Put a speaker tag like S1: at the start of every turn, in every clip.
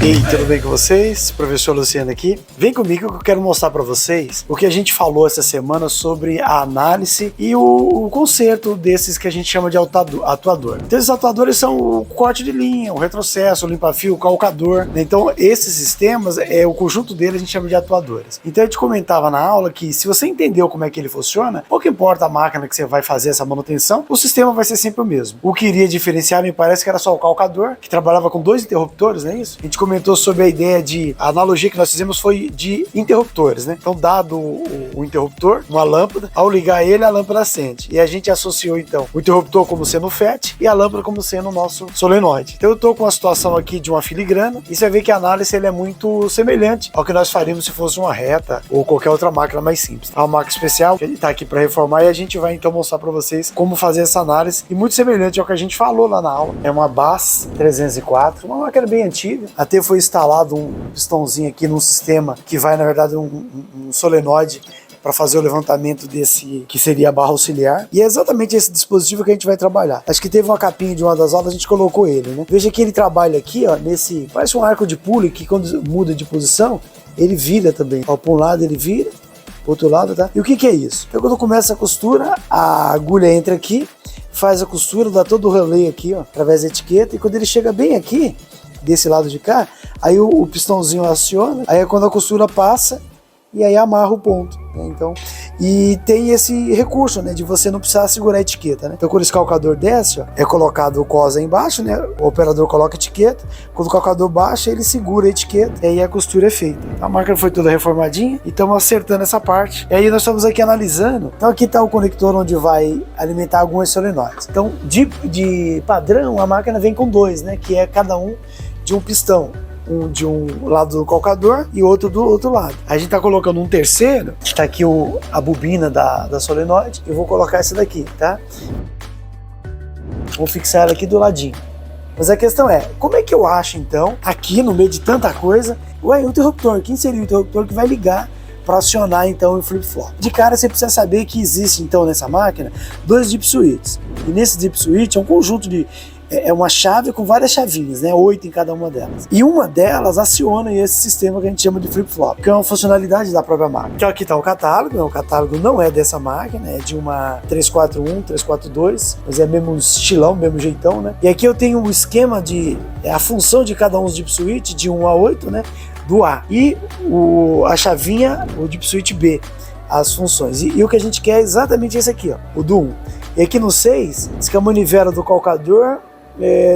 S1: E aí, tudo bem com vocês? Professor Luciano aqui. Vem comigo que eu quero mostrar para vocês o que a gente falou essa semana sobre a análise e o conserto desses que a gente chama de atuador. Então, esses atuadores são o corte de linha, o retrocesso, o limpa-fio, o calcador, né? Então, esses sistemas, o conjunto deles a gente chama de atuadores. Então, a gente comentava na aula que se você entendeu como é que ele funciona, pouco importa a máquina que você vai fazer essa manutenção, o sistema vai ser sempre o mesmo. O que iria diferenciar, me parece que era só o calcador, que trabalhava com 2 interruptores, não é isso? A gente comentou sobre a ideia a analogia que nós fizemos foi de interruptores, né? Então, dado o interruptor, uma lâmpada, ao ligar ele, a lâmpada acende. E a gente associou, então, o interruptor como sendo o FET e a lâmpada como sendo o nosso solenoide. Então, eu estou com a situação aqui de uma filigrana e você vê que a análise ele é muito semelhante ao que nós faríamos se fosse uma reta ou qualquer outra máquina mais simples. É uma máquina especial que ele está aqui para reformar e a gente vai, então, mostrar para vocês como fazer essa análise e muito semelhante ao que a gente falou lá na aula. É uma BAS 304, uma máquina bem antiga. Até foi instalado um pistãozinho aqui num sistema que vai, na verdade, um solenoide para fazer o levantamento desse que seria a barra auxiliar. E é exatamente esse dispositivo que a gente vai trabalhar. Acho que teve uma capinha de uma das aulas, a gente colocou ele, né? Veja que ele trabalha aqui, ó, nesse... Parece um arco de pule que quando muda de posição, ele vira também. Ó, para um lado ele vira, pro outro lado, tá? E o que é isso? Então quando começa a costura, a agulha entra aqui, faz a costura, dá todo o relé aqui, ó, através da etiqueta, e quando ele chega bem aqui, desse lado de cá, aí o pistãozinho aciona, aí é quando a costura passa e aí amarra o ponto, né? Então, e tem esse recurso, né, de você não precisar segurar a etiqueta, né? Então quando esse calcador desce, ó, é colocado o COS aí embaixo, né? O operador coloca a etiqueta, quando o calcador baixa, ele segura a etiqueta e aí a costura é feita. A máquina foi toda reformadinha e estamos acertando essa parte. E aí nós estamos aqui analisando. Então aqui está o conector onde vai alimentar algumas solenoides. Então de padrão a máquina vem com 2, né? Que é cada um de um pistão, um de um lado do calcador e outro do outro lado. A gente está colocando um terceiro, está aqui a bobina da solenoide, eu vou colocar essa daqui, tá? Vou fixar ela aqui do ladinho. Mas a questão é, como é que eu acho então, aqui no meio de tanta coisa, o interruptor? Quem seria o interruptor que vai ligar para acionar então o flip-flop? De cara você precisa saber que existe então nessa máquina 2 dip switches. E nesse dip switch é um conjunto de... É uma chave com várias chavinhas, né? 8 em cada uma delas. E uma delas aciona esse sistema que a gente chama de flip-flop, que é uma funcionalidade da própria máquina. Então aqui está o catálogo, né? O catálogo não é dessa máquina, é de uma 341, 342, mas é mesmo estilão, mesmo jeitão, né? E aqui eu tenho um esquema de... a função de cada um dos dip switch, de 1 a 8, né? Do A. E a chavinha, o dip switch B, as funções. E o que a gente quer é exatamente esse aqui, ó, o do 1. E aqui no 6, diz que é a manivela do calcador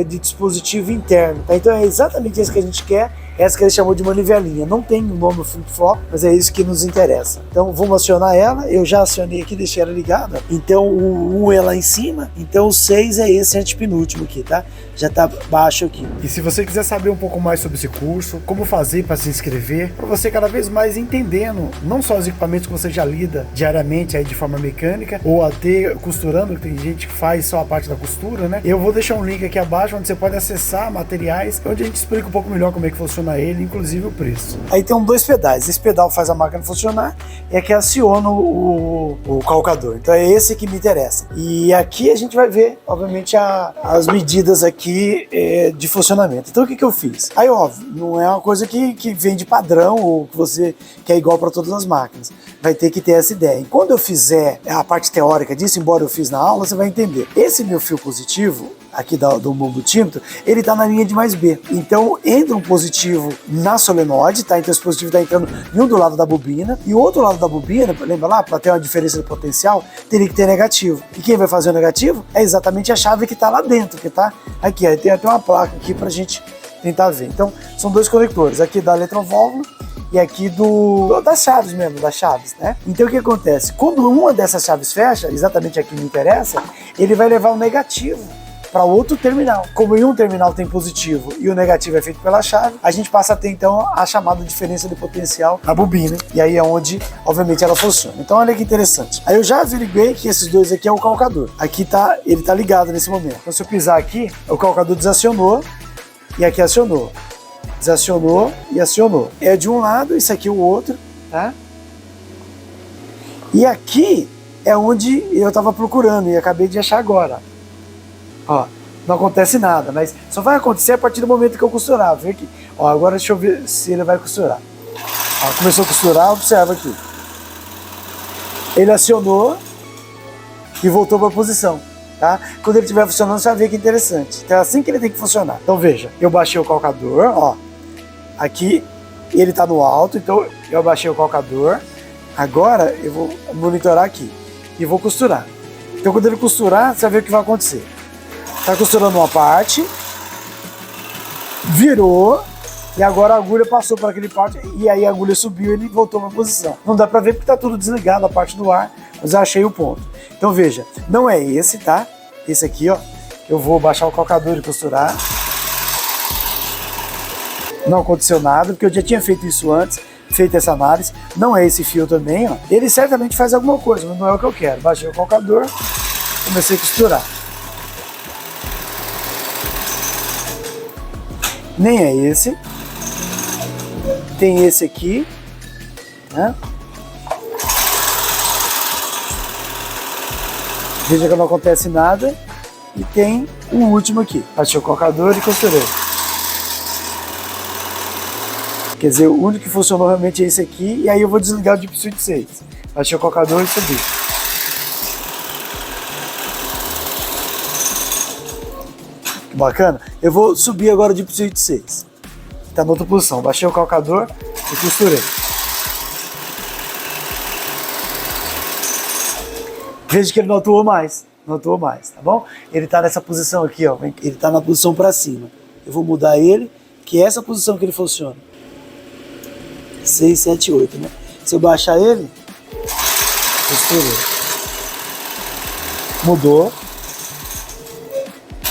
S1: de dispositivo interno, tá? Então é exatamente isso que a gente quer, essa que ele chamou de manivelinha. Não tem o nome flip-flop, mas é isso que nos interessa. Então vamos acionar ela, eu já acionei aqui, deixei ela ligada. Então o 1 é lá em cima, então o 6 é esse antepenúltimo aqui, tá? Já tá baixo aqui.
S2: E se você quiser saber um pouco mais sobre esse curso, como fazer para se inscrever, para você cada vez mais entendendo não só os equipamentos que você já lida diariamente aí de forma mecânica, ou até costurando, que tem gente que faz só a parte da costura, né? Eu vou deixar um link aqui abaixo onde você pode acessar materiais, onde a gente explica um pouco melhor como é que funciona ele, inclusive o preço.
S1: Aí tem 2 pedais, esse pedal faz a máquina funcionar e aqui aciona o calcador, então é esse que me interessa. E aqui a gente vai ver, obviamente, as medidas aqui de funcionamento. Então o que eu fiz? Aí óbvio, não é uma coisa que vem de padrão ou que você quer igual para todas as máquinas, vai ter que ter essa ideia. E quando eu fizer a parte teórica disso, embora eu fiz na aula, você vai entender. Esse meu fio positivo aqui do multímetro, ele tá na linha de mais B. Então entra um positivo na solenoide, tá? Então esse positivo tá entrando em um do lado da bobina e o outro lado da bobina, lembra lá, para ter uma diferença de potencial, teria que ter negativo. E quem vai fazer o negativo é exatamente a chave que tá lá dentro, que tá aqui. Aí tem até uma placa aqui pra gente tentar ver. Então são 2 conectores, aqui da eletroválvula e aqui das chaves mesmo, das chaves, né? Então o que acontece? Quando uma dessas chaves fecha, exatamente aqui me interessa, ele vai levar o negativo para outro terminal. Como em um terminal tem positivo e o negativo é feito pela chave, a gente passa a ter então a chamada diferença de potencial na bobina, e aí é onde obviamente ela funciona. Então olha que interessante. Aí eu já averiguei que esses 2 aqui é o calcador. Aqui tá, ele tá ligado nesse momento. Então se eu pisar aqui, o calcador desacionou e aqui acionou. Desacionou e acionou. É de um lado, isso aqui o outro, tá? E aqui é onde eu estava procurando e acabei de achar agora. Ó, não acontece nada, mas só vai acontecer a partir do momento que eu costurar. Vê aqui. Ó, agora deixa eu ver se ele vai costurar. Ó, começou a costurar, observa aqui. Ele acionou e voltou para a posição, tá? Quando ele estiver funcionando, você vai ver que interessante. Então é assim que ele tem que funcionar. Então veja, eu baixei o calcador, ó. Aqui ele está no alto, então eu abaixei o calcador. Agora eu vou monitorar aqui e vou costurar. Então quando ele costurar, você vai ver o que vai acontecer. Tá costurando uma parte, virou, e agora a agulha passou para aquele parte, e aí a agulha subiu e ele voltou para a posição. Não dá para ver porque tá tudo desligado, a parte do ar, mas eu achei o ponto. Então veja, não é esse, tá? Esse aqui, ó, eu vou baixar o calcador e costurar. Não aconteceu nada, porque eu já tinha feito isso antes, feito essa análise. Não é esse fio também, ó. Ele certamente faz alguma coisa, mas não é o que eu quero. Baixei o calcador, comecei a costurar. Nem é esse. Tem esse aqui, né? Veja que não acontece nada. E tem o último aqui. Baixei o calcador e costurei. Quer dizer, o único que funcionou realmente é esse aqui. E aí eu vou desligar o Deep Switch 6. Baixei o calcador e subi. Que bacana. Eu vou subir agora o Deep Switch 6. Está na outra posição. Baixei o calcador e costurei. Veja que ele não atuou mais. Não atuou mais, tá bom? Ele está nessa posição aqui, ó. Ele está na posição para cima. Eu vou mudar ele, que é essa posição que ele funciona. 6, 7, 8, né? Se eu baixar ele, costurei. Mudou.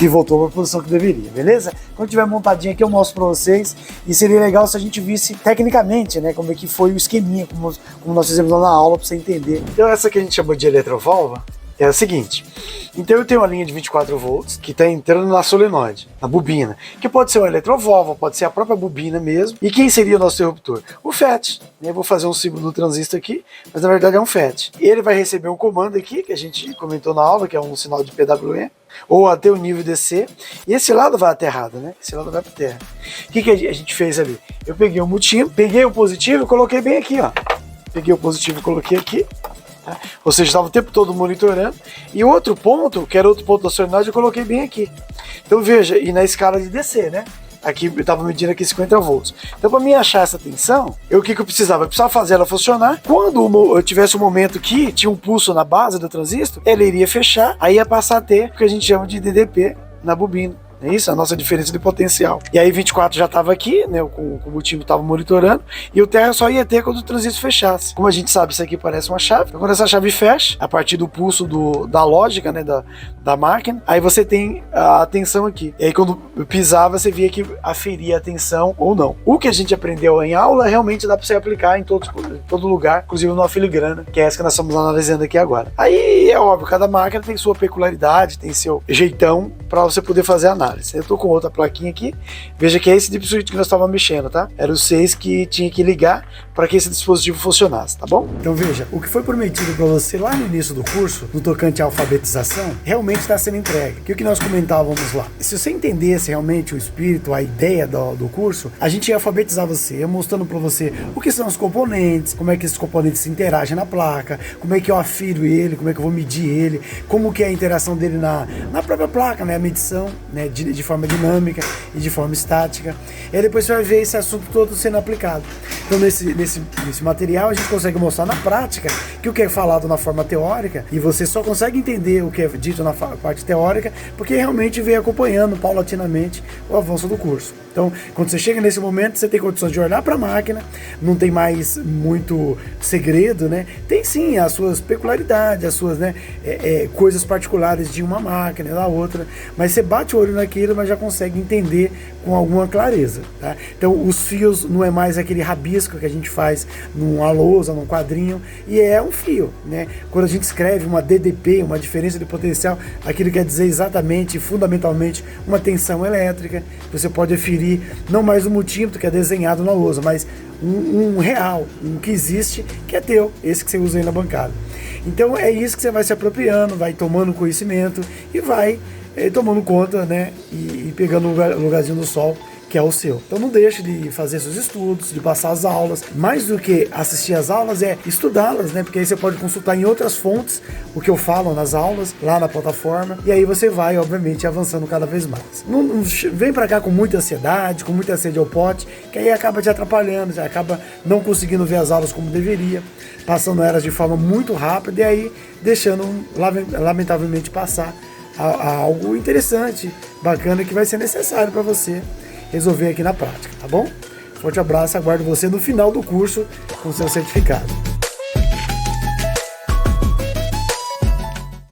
S1: E voltou para a posição que deveria, beleza? Quando tiver montadinho aqui eu mostro para vocês. E seria legal se a gente visse tecnicamente, né? Como é que foi o esqueminha, como nós fizemos lá na aula, para você entender. Então essa que a gente chama de eletroválvula é a seguinte. Então eu tenho uma linha de 24 volts que está entrando na solenoide, na bobina, que pode ser uma eletroválvula, pode ser a própria bobina mesmo. E quem seria o nosso interruptor? O FET. Eu vou fazer um símbolo do transistor aqui, mas na verdade é um FET. Ele vai receber um comando aqui, que a gente comentou na aula, que é um sinal de PWM, ou até o nível DC, e esse lado vai aterrado, né? Esse lado vai para terra. O que a gente fez ali? Eu peguei um multímetro, peguei o positivo e coloquei bem aqui, ó. Peguei o positivo e coloquei aqui. Ou seja, estava o tempo todo monitorando. E outro ponto, que era outro ponto da solenoide, eu coloquei bem aqui. Então veja, e na escala de DC, né? Aqui eu estava medindo aqui 50 volts. Então para mim achar essa tensão, o que eu precisava? Eu precisava fazer ela funcionar. Quando eu tivesse um momento que tinha um pulso na base do transistor, ela iria fechar, aí ia passar a ter o que a gente chama de DDP na bobina. É isso, a nossa diferença de potencial. E aí 24 já estava aqui, né? O multímetro estava monitorando, e o terra só ia ter quando o transistor fechasse. Como a gente sabe, isso aqui parece uma chave. Então, quando essa chave fecha, a partir do pulso da lógica, né? Da máquina, aí você tem a tensão aqui. E aí quando pisava, você via que aferia a tensão ou não. O que a gente aprendeu em aula, realmente dá para você aplicar em todo lugar, inclusive no filigrana, que é essa que nós estamos analisando aqui agora. Aí é óbvio, cada máquina tem sua peculiaridade, tem seu jeitão para você poder fazer a análise. Eu tô com outra plaquinha aqui. Veja que é esse Deep Switch que nós estávamos mexendo, tá? Era o 6 que tinha que ligar para que esse dispositivo funcionasse, tá bom?
S2: Então veja, o que foi prometido para você lá no início do curso, no tocante à alfabetização, realmente está sendo entregue. Que o que nós comentávamos lá. Se você entendesse realmente o espírito, a ideia do curso, a gente ia alfabetizar você, mostrando para você o que são os componentes, como é que esses componentes se interagem na placa, como é que eu afiro ele, como é que eu vou medir ele, como que é a interação dele na própria placa, né? A medição, né? De forma dinâmica e de forma estática. E aí depois você vai ver esse assunto todo sendo aplicado. Então nesse material a gente consegue mostrar na prática que o que é falado na forma teórica, e você só consegue entender o que é dito na parte teórica porque realmente vem acompanhando paulatinamente o avanço do curso. Então, quando você chega nesse momento, você tem condições de olhar para a máquina, não tem mais muito segredo, né? Tem sim as suas peculiaridades, as suas, né, coisas particulares de uma máquina e da outra, mas você bate o olho naquilo, mas já consegue entender com alguma clareza, tá? Então, os fios não é mais aquele rabisco que a gente faz numa lousa, num quadrinho, e é um fio, né? Quando a gente escreve uma DDP, uma diferença de potencial, aquilo quer dizer exatamente, fundamentalmente, uma tensão elétrica. Você pode aferir não mais um multímetro que é desenhado na lousa, mas um real, um que existe, que é teu, esse que você usa aí na bancada. Então é isso que você vai se apropriando, vai tomando conhecimento e vai tomando conta, né, e pegando o lugarzinho do sol que é o seu. Então não deixe de fazer seus estudos, de passar as aulas. Mais do que assistir às aulas é estudá-las, né? Porque aí você pode consultar em outras fontes o que eu falo nas aulas, lá na plataforma, e aí você vai, obviamente, avançando cada vez mais. Não vem pra cá com muita ansiedade, com muita sede ao pote, que aí acaba te atrapalhando, já acaba não conseguindo ver as aulas como deveria, passando elas de forma muito rápida e aí deixando, lamentavelmente, passar a algo interessante, bacana, que vai ser necessário para você resolver aqui na prática, tá bom? Forte abraço, aguardo você no final do curso com seu certificado.